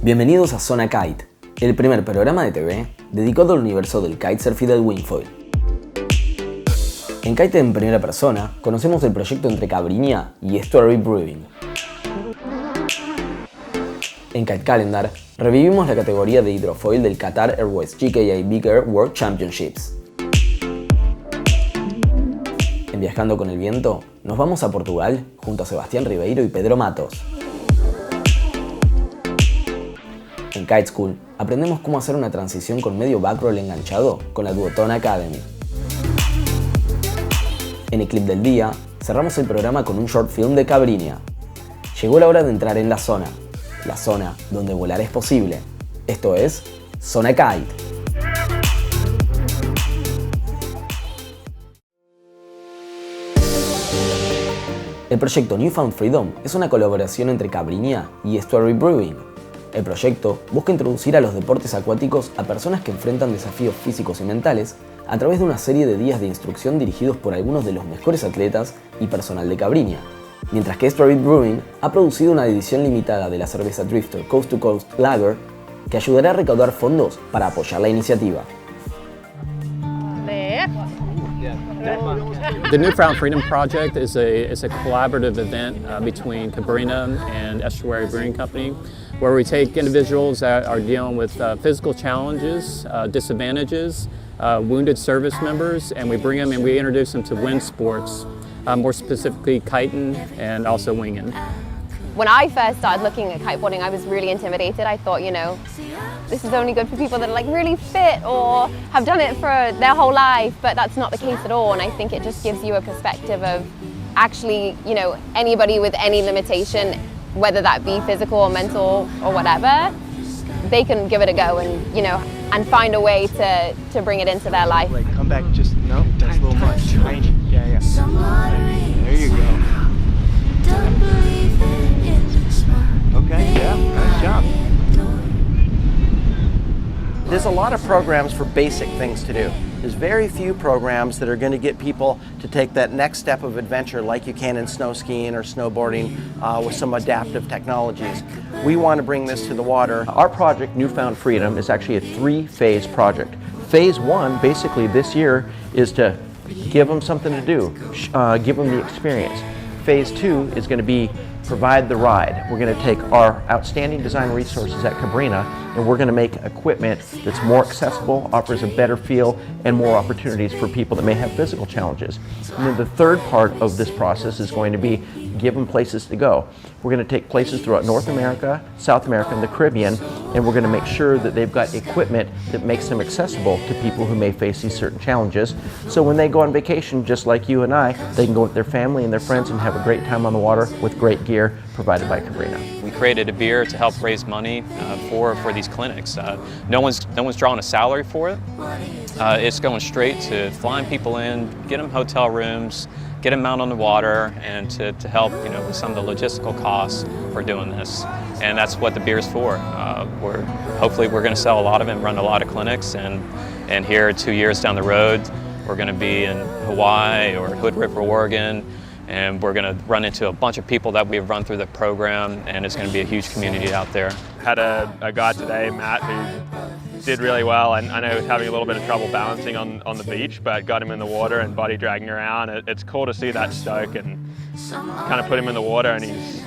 Bienvenidos a Zona Kite, el primer programa de TV dedicado al universo del kitesurf y del wingfoil. En Kite en primera persona, conocemos el proyecto entre Cabriña y Story Brewing. En Kite Calendar, revivimos la categoría de hidrofoil del Qatar Airways GKA Big Air World Championships. En Viajando con el Viento, nos vamos a Portugal junto a Sebastián Ribeiro y Pedro Matos. En Kite School, aprendemos cómo hacer una transición con medio backroll enganchado con la Duotone Academy. En el clip del día, cerramos el programa con un short film de Cabriña. Llegó la hora de entrar en la zona donde volar es posible. Esto es Zona Kite. El proyecto Newfound Freedom es una colaboración entre Cabriña y Story Brewing. El proyecto busca introducir a los deportes acuáticos a personas que enfrentan desafíos físicos y mentales a través de una serie de días de instrucción dirigidos por algunos de los mejores atletas y personal de Cabriña, mientras que Story Brewing ha producido una edición limitada de la cerveza Drifter Coast to Coast Lager que ayudará a recaudar fondos para apoyar la iniciativa. The Newfound Freedom Project is a collaborative event between Cabriña and Estuary Brewing Company, where we take individuals that are dealing with physical challenges, disadvantages, wounded service members, and we bring them and we introduce them to wind sports, more specifically kiting and also winging. When I first started looking at kiteboarding, I was really intimidated. I thought, this is only good for people that are like really fit or have done it for their whole life, but that's not the case at all. And I think it just gives you a perspective of actually, anybody with any limitation, whether that be physical or mental or whatever, they can give it a go and find a way to bring it into their life. Like come back, just no, that's a little much. Tiny. Yeah. There you go. Okay, yeah, nice job. There's a lot of programs for basic things to do. There's very few programs that are going to get people to take that next step of adventure like you can in snow skiing or snowboarding with some adaptive technologies. We want to bring this to the water. Our project, Newfound Freedom, is actually a 3-phase project. Phase 1, basically this year, is to give them something to do, give them the experience. Phase 2 is going to be provide the ride. We're going to take our outstanding design resources at Cabriña and we're going to make equipment that's more accessible, offers a better feel, and more opportunities for people that may have physical challenges. And then the third part of this process is going to be give them places to go. We're going to take places throughout North America, South America, and the Caribbean, and we're going to make sure that they've got equipment that makes them accessible to people who may face these certain challenges. So when they go on vacation, just like you and I, they can go with their family and their friends and have a great time on the water with great gear provided by Cabriña. We created a beer to help raise money for these clinics. No one's drawing a salary for it. It's going straight to flying people in, get them hotel rooms, get them out on the water, and to help with some of the logistical costs for doing this. And that's what the beer's for. Hopefully we're going to sell a lot of it and run a lot of clinics. And here 2 years down the road, we're going to be in Hawaii or Hood River, Oregon. And we're going to run into a bunch of people that we've run through the program, and it's going to be a huge community out there. Had a guy today, Matt, who did really well, and I know he was having a little bit of trouble balancing on the beach, but got him in the water and buddy dragging around. It's cool to see that stoke and kind of put him in the water, and he's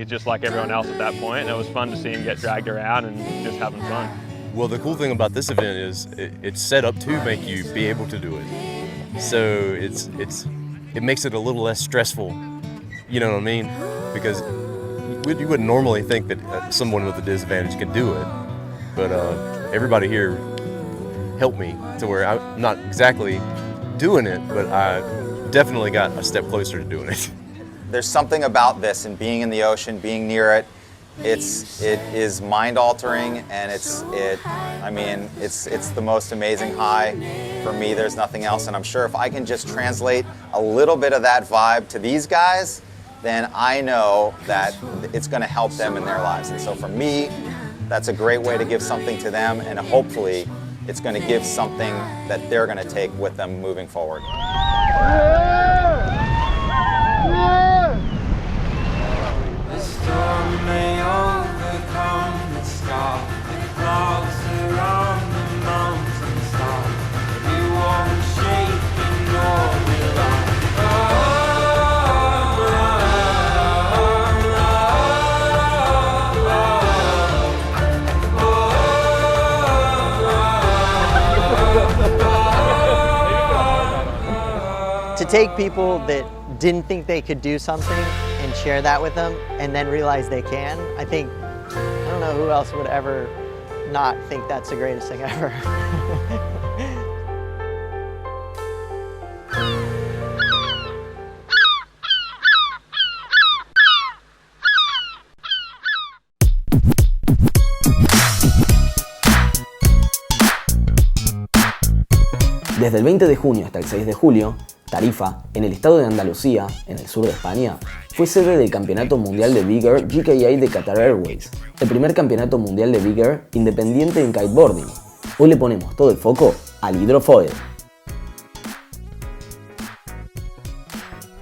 just like everyone else at that point. And it was fun to see him get dragged around and just having fun. Well, the cool thing about this event is it's set up to make you be able to do it. So it makes it a little less stressful, you know what I mean? Because you wouldn't normally think that someone with a disadvantage could do it, but everybody here helped me to where I'm not exactly doing it, but I definitely got a step closer to doing it. There's something about this and being in the ocean, being near it. It is mind-altering, and it's the most amazing high. For me, there's nothing else, and I'm sure if I can just translate a little bit of that vibe to these guys, then I know that it's going to help them in their lives. And so for me, that's a great way to give something to them, and hopefully it's going to give something that they're going to take with them moving forward. The storm may overcome the sky. to take people that didn't think they could do something and share that with them and then realize they can, I don't know who else would ever not think that's the greatest thing ever. Desde el 20 de junio hasta el 6 de julio, Tarifa, en el estado de Andalucía, en el sur de España, fue sede del Campeonato Mundial de Big Air GKA de Qatar Airways, el primer campeonato mundial de Big Air independiente en kiteboarding. Hoy le ponemos todo el foco al hidrofoil.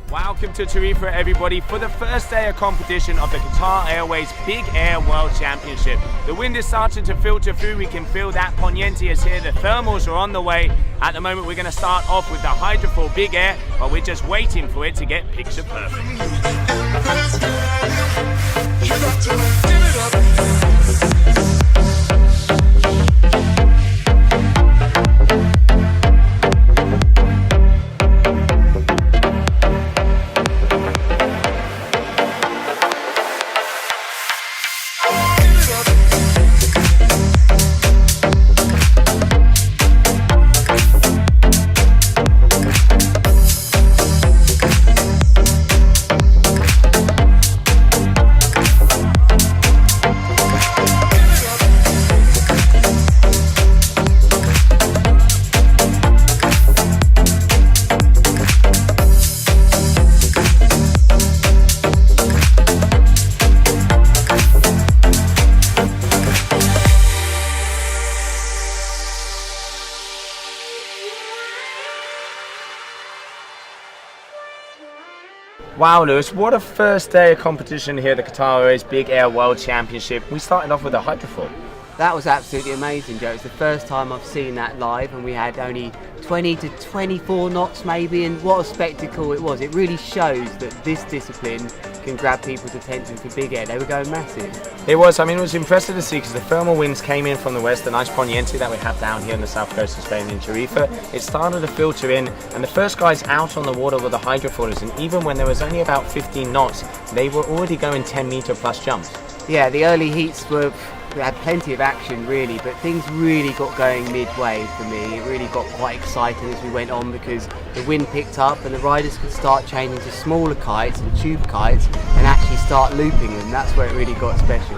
Welcome to Tarifa, everybody, for the first day of competition of the Qatar Airways Big Air World Championship. The wind is starting to filter through. We can feel that poniente is here. The thermals are on the way. At the moment, we're going to start off with the Hydrofoil Big Air, but we're just waiting for it to get picture perfect. Wow, Lewis, what a first day of competition here at the Qatar Airways Big Air World Championship. We started off with a hydrofoil. That was absolutely amazing, Joe. It's the first time I've seen that live, and we had only 20 to 24 knots maybe, and what a spectacle it was. It really shows that this discipline can grab people's attention for big air. They were going massive. It was impressive to see because the thermal winds came in from the west, the nice poniente that we have down here on the south coast of Spain in Tarifa. It started to filter in, and the first guys out on the water were the hydrofoilers, and even when there was only about 15 knots, they were already going 10-meter plus jumps. Yeah, the early heats we had plenty of action really, but things really got going midway for me. It really got quite exciting as we went on because the wind picked up and the riders could start changing to smaller kites and tube kites and actually start looping them. That's where it really got special.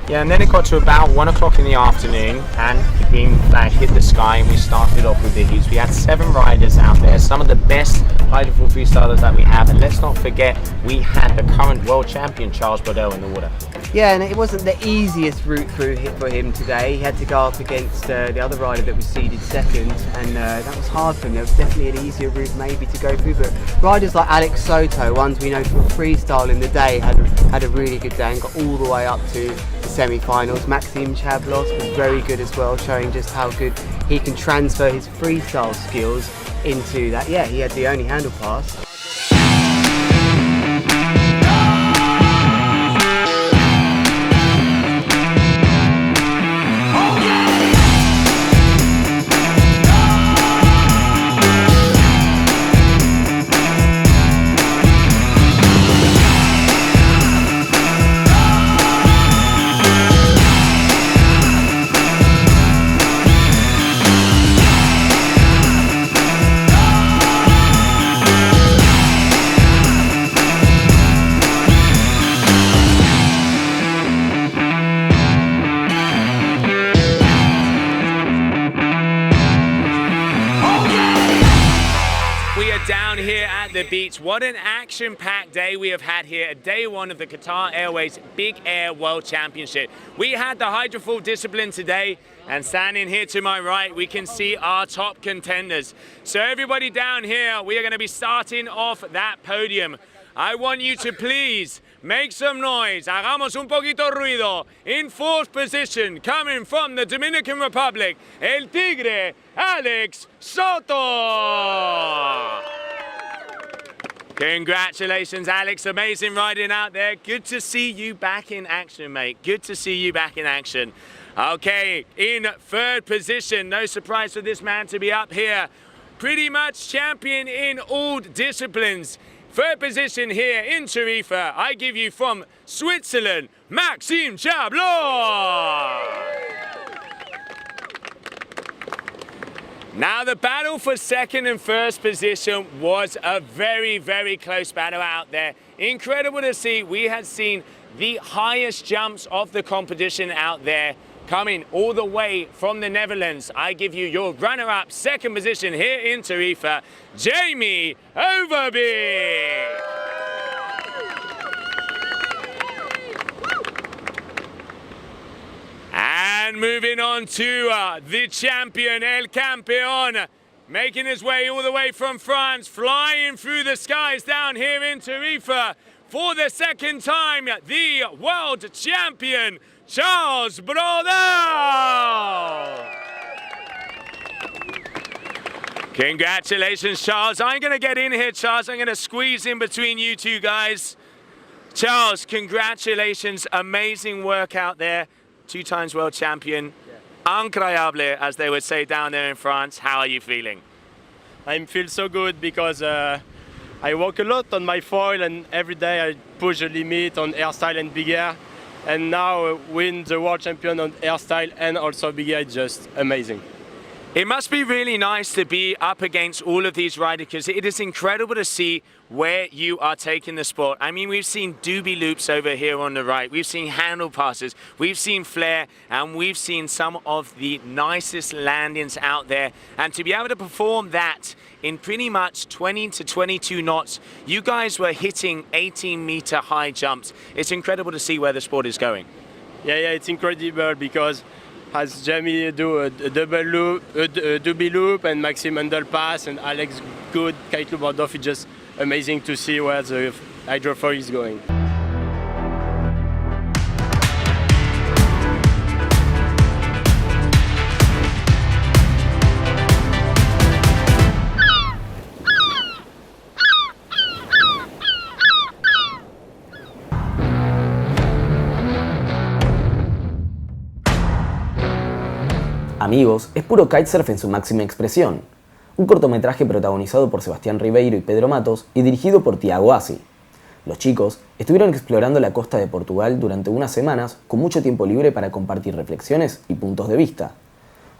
Yeah, and then it got to about 1 o'clock in the afternoon and the green flag hit the sky and we started off with the heats. We had 7 riders out there, some of the best hydrofoil freestylers that we have, and let's not forget we had the current world champion Charles Baudel in the water. Yeah, and it wasn't the easiest route for him today. He had to go up against the other rider that was seeded second, and that was hard for him. There was definitely an easier route maybe to go through, but riders like Alex Soto, ones we know from freestyle in the day, had a really good day and got all the way up to the semi-finals. Maxime Chablos was very good as well, showing just how good he can transfer his freestyle skills into that. Yeah, he had the only handle pass. Down here at the beach, what an action-packed day we have had here at day 1 of the Qatar Airways Big Air World Championship. We had the hydrofoil discipline today, and standing here to my right, we can see our top contenders. So everybody down here, we are going to be starting off that podium. I want you to please make some noise. Hagamos un poquito ruido. In 4th position, coming from the Dominican Republic, El Tigre, Alex Soto. Congratulations, Alex. Amazing riding out there. Good to see you back in action, mate. Good to see you back in action. Okay, in 3rd position, no surprise for this man to be up here. pretty much champion in all disciplines. Third position here in Tarifa, I give you from Switzerland, Maxime Chablot. Now the battle for second and first position was a very, very close battle out there. Incredible to see. We had seen the highest jumps of the competition out there coming all the way from the Netherlands. I give you your runner-up second position here in Tarifa, Jamie Overby. And moving on to the champion, El Campeón, making his way all the way from France, flying through the skies down here in Tarifa for the second time, the world champion, Charles Brodel. Congratulations, Charles. I'm going to get in here, Charles. I'm going to squeeze in between you two guys. Charles, congratulations. Amazing work out there. 2 times world champion. Incroyable, as they would say down there in France. How are you feeling? I feel so good because I work a lot on my foil and every day I push the limit on airstyle and big air. And now win the world champion on airstyle and also big air is just amazing. It must be really nice to be up against all of these riders because it is incredible to see where you are taking the sport. I mean, we've seen doobie loops over here on the right. We've seen handle passes. We've seen flare, and we've seen some of the nicest landings out there. And to be able to perform that in pretty much 20 to 22 knots, you guys were hitting 18-meter high jumps. It's incredible to see where the sport is going. Yeah, it's incredible because as Jamie do a double loop, a doobie loop, and Maxime handle pass, and Alex good kite loop out off. It's just amazing to see where the hydrofoil is going. Amigos es puro kitesurf en su máxima expresión. Un cortometraje protagonizado por Sebastián Ribeiro y Pedro Matos y dirigido por Tiago Assi. Los chicos estuvieron explorando la costa de Portugal durante unas semanas con mucho tiempo libre para compartir reflexiones y puntos de vista.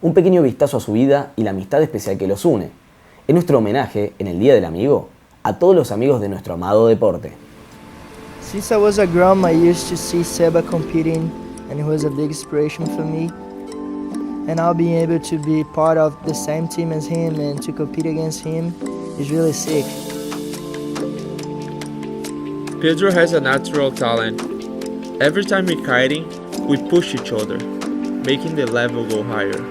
Un pequeño vistazo a su vida y la amistad especial que los une. Es nuestro homenaje, en el Día del Amigo, a todos los amigos de nuestro amado deporte. Since I was a grown, I used to see Seba competing and he was a big inspiration for me. And now being able to be part of the same team as him and to compete against him is really sick. Pedro has a natural talent. Every time we're kiting, we push each other, making the level go higher.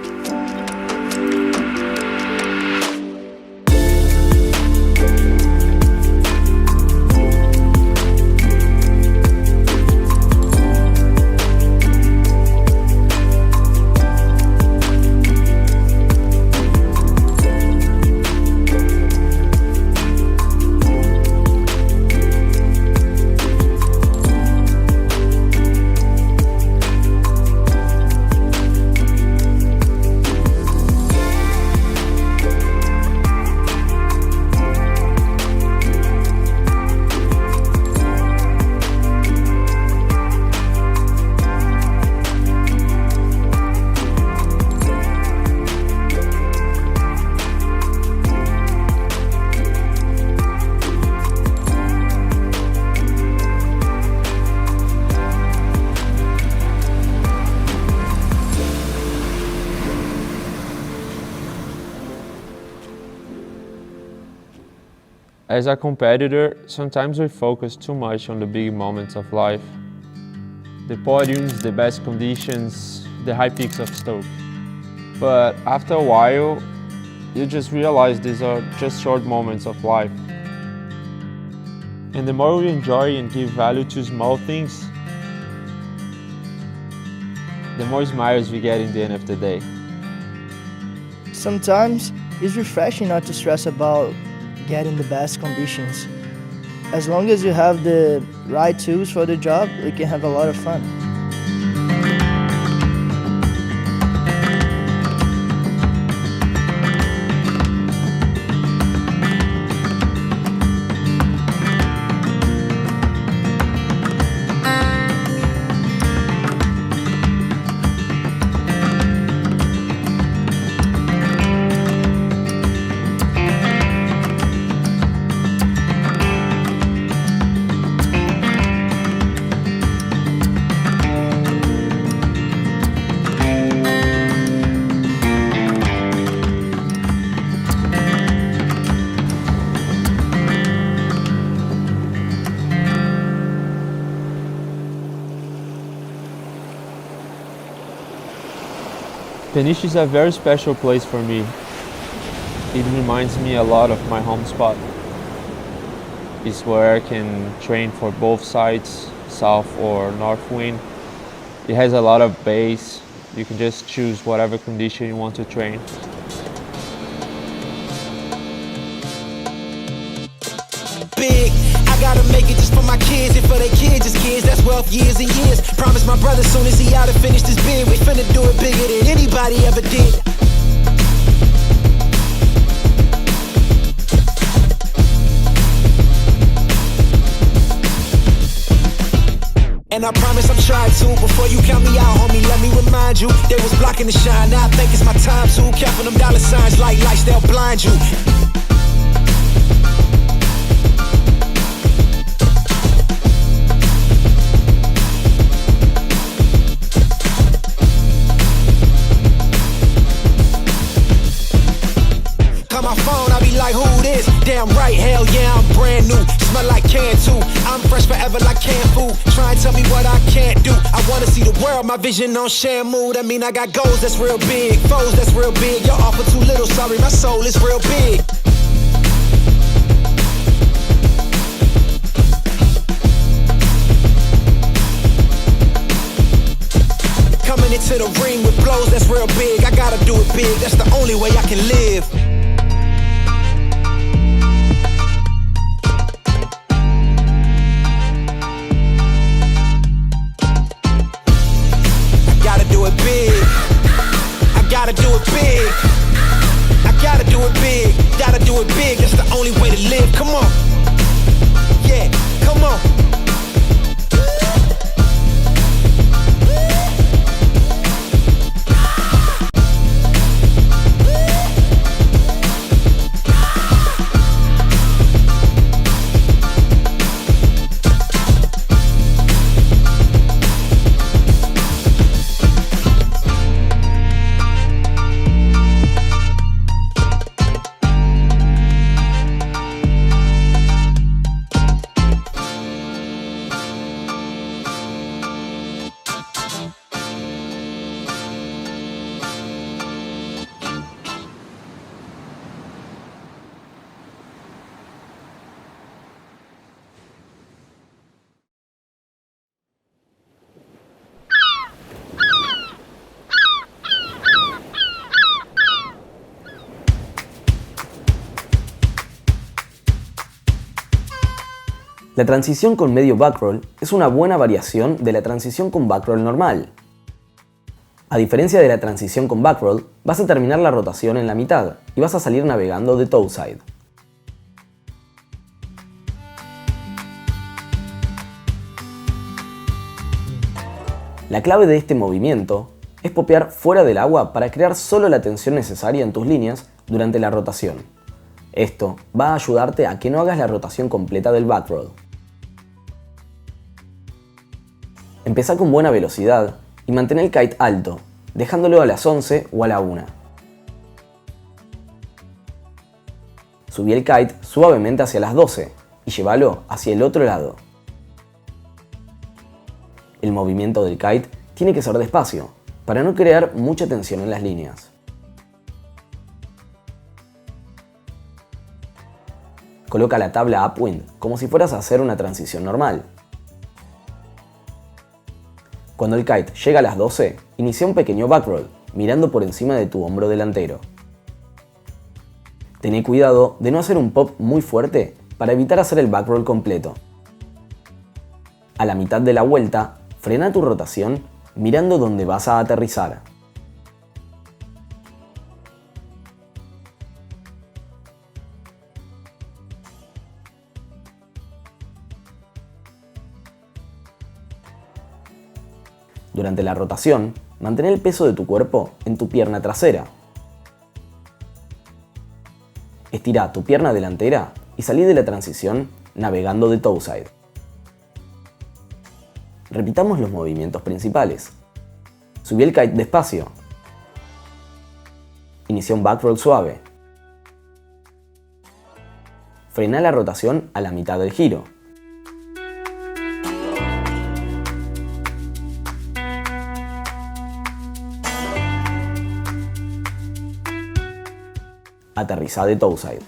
As a competitor, sometimes we focus too much on the big moments of life. The podiums, the best conditions, the high peaks of Stoke. But after a while, you just realize these are just short moments of life. And the more we enjoy and give value to small things, the more smiles we get in the end of the day. Sometimes it's refreshing not to stress about getting the best conditions. As long as you have the right tools for the job, you can have a lot of fun. Peniche is a very special place for me. It reminds me a lot of my home spot. It's where I can train for both sides, south or north wind. It has a lot of bass. You can just choose whatever condition you want to train. Big, I gotta make it just for my kids and for their kids' kids. That's wealth years and years. Promise my brother soon as he out and finish this bid, we finna do it bigger than anybody ever did. And I promise I'm trying to. Before you count me out, homie, let me remind you. They was blocking the shine, now I think it's my time to. Counting them dollar signs like lights, they'll blind you. Call my phone, I be like, who this? Damn right, hell yeah, I'm brand new. Smell like can too. I'm fresh forever like canned food. Try and tell me what I can't do. I wanna see the world, my vision on Shamu. That mean I got goals that's real big, foes that's real big. Y'all offer too little, sorry, my soul is real big. Coming into the ring with blows that's real big. I gotta do it big, that's the only way I can live. Gotta do it big. I gotta do it big. Gotta do it big. That's the only way to live. Come on. Yeah, come on. La transición con medio backroll es una buena variación de la transición con backroll normal. A diferencia de la transición con backroll, vas a terminar la rotación en la mitad y vas a salir navegando de toe side. La clave de este movimiento es popear fuera del agua para crear solo la tensión necesaria en tus líneas durante la rotación. Esto va a ayudarte a que no hagas la rotación completa del backroll. Empezá con buena velocidad y mantén el kite alto, dejándolo a las 11 o a la 1. Subí el kite suavemente hacia las 12 y llévalo hacia el otro lado. El movimiento del kite tiene que ser despacio, para no crear mucha tensión en las líneas. Coloca la tabla upwind como si fueras a hacer una transición normal. Cuando el kite llega a las 12, inicia un pequeño backroll, mirando por encima de tu hombro delantero. Tené cuidado de no hacer un pop muy fuerte para evitar hacer el backroll completo. A la mitad de la vuelta, frena tu rotación mirando dónde vas a aterrizar. Durante la rotación, mantén el peso de tu cuerpo en tu pierna trasera. Estira tu pierna delantera y salí de la transición navegando de toe side. Repitamos los movimientos principales. Subí el kite despacio. Inicia un backroll suave. Frena la rotación a la mitad del giro. aterrizá de towside.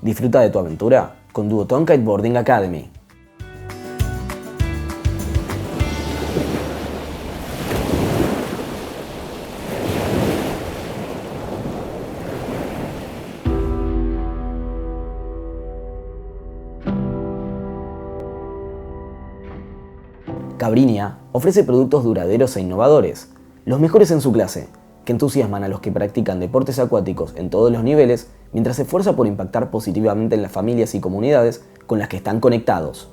Disfruta de tu aventura con Duotone Kiteboarding Academy. Cabrinia ofrece productos duraderos e innovadores, los mejores en su clase, que entusiasman a los que practican deportes acuáticos en todos los niveles, mientras se esfuerza por impactar positivamente en las familias y comunidades con las que están conectados.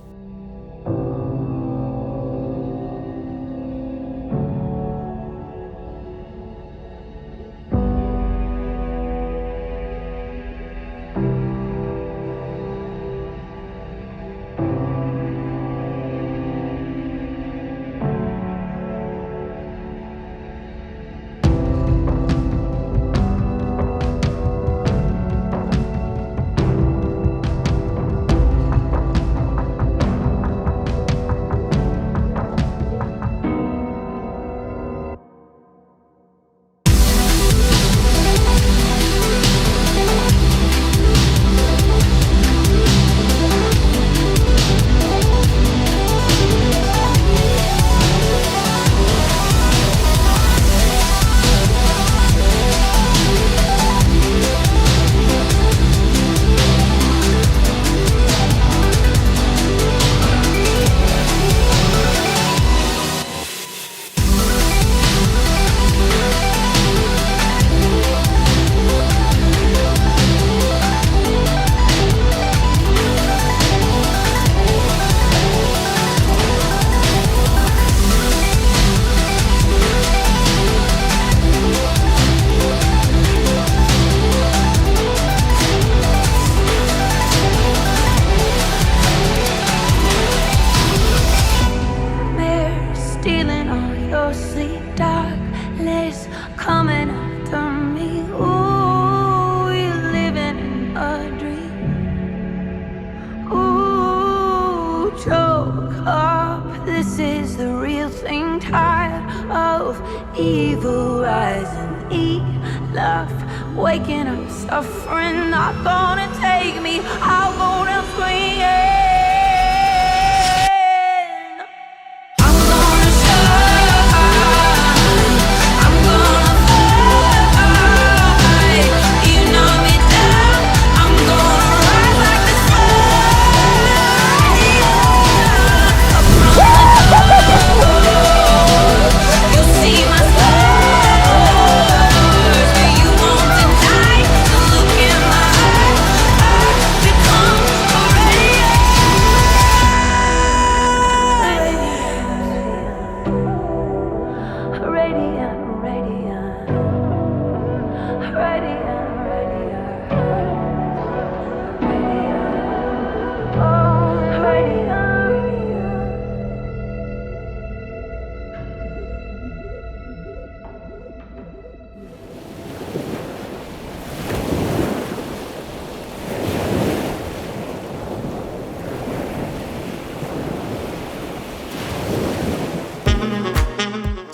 Evil rising, laugh, waking up, suffering, not gonna take me, I'll go down swinging.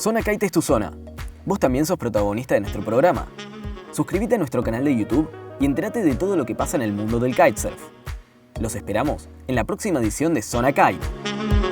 Zona Kite es tu zona. Vos también sos protagonista de nuestro programa. Suscríbete a nuestro canal de YouTube y entérate de todo lo que pasa en el mundo del kitesurf. Los esperamos en la próxima edición de Zona Kite.